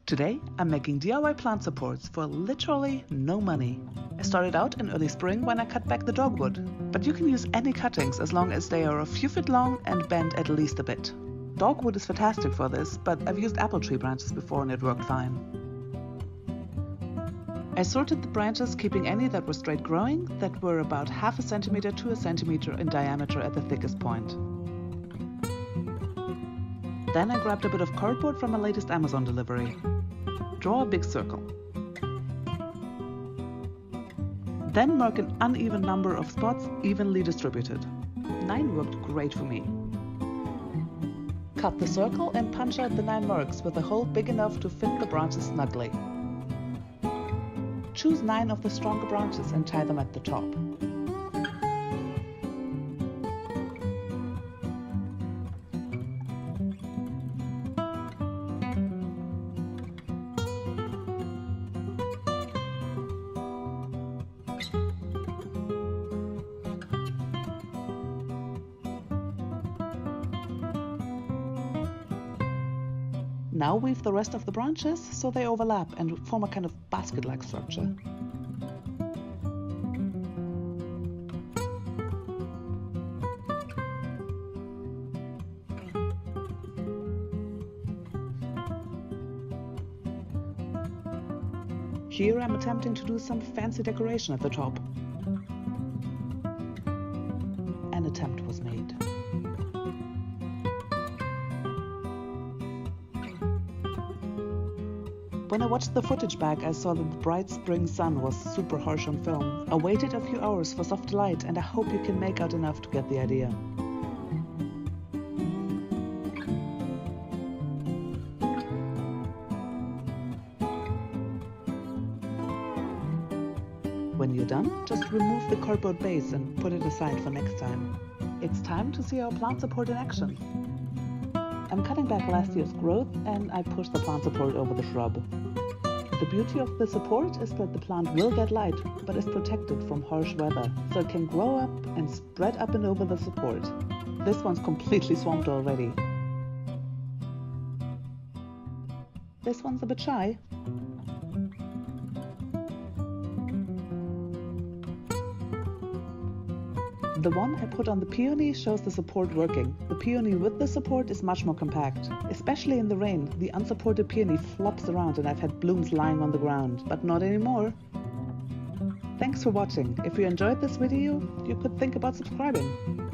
Today I'm making DIY plant supports for literally no money. I started out in early spring when I cut back the dogwood, but you can use any cuttings as long as they are a few feet long and bend at least a bit. Dogwood is fantastic for this, but I've used apple tree branches before and it worked fine. I sorted the branches, keeping any that were straight growing, that were about ½ centimeter to a centimeter in diameter at the thickest point. Then I grabbed a bit of cardboard from my latest Amazon delivery. Draw a big circle. Then mark an uneven number of spots evenly distributed. 9 worked great for me. Cut the circle and punch out the 9 marks with a hole big enough to fit the branches snugly. Choose 9 of the stronger branches and tie them at the top. Now weave the rest of the branches so they overlap and form a kind of basket-like structure. Here I'm attempting to do some fancy decoration at the top. An attempt was made. When I watched the footage back, I saw that the bright spring sun was super harsh on film. I waited a few hours for soft light, and I hope you can make out enough to get the idea. When you're done, just remove the cardboard base and put it aside for next time. It's time to see our plant support in action. I'm cutting back last year's growth and I push the plant support over the shrub. The beauty of the support is that the plant will get light, but is protected from harsh weather, so it can grow up and spread up and over the support. This one's completely swamped already. This one's a bit shy. The one I put on the peony shows the support working. The peony with the support is much more compact. Especially in the rain, the unsupported peony flops around and I've had blooms lying on the ground, but not anymore. Thanks for watching. If you enjoyed this video, you could think about subscribing.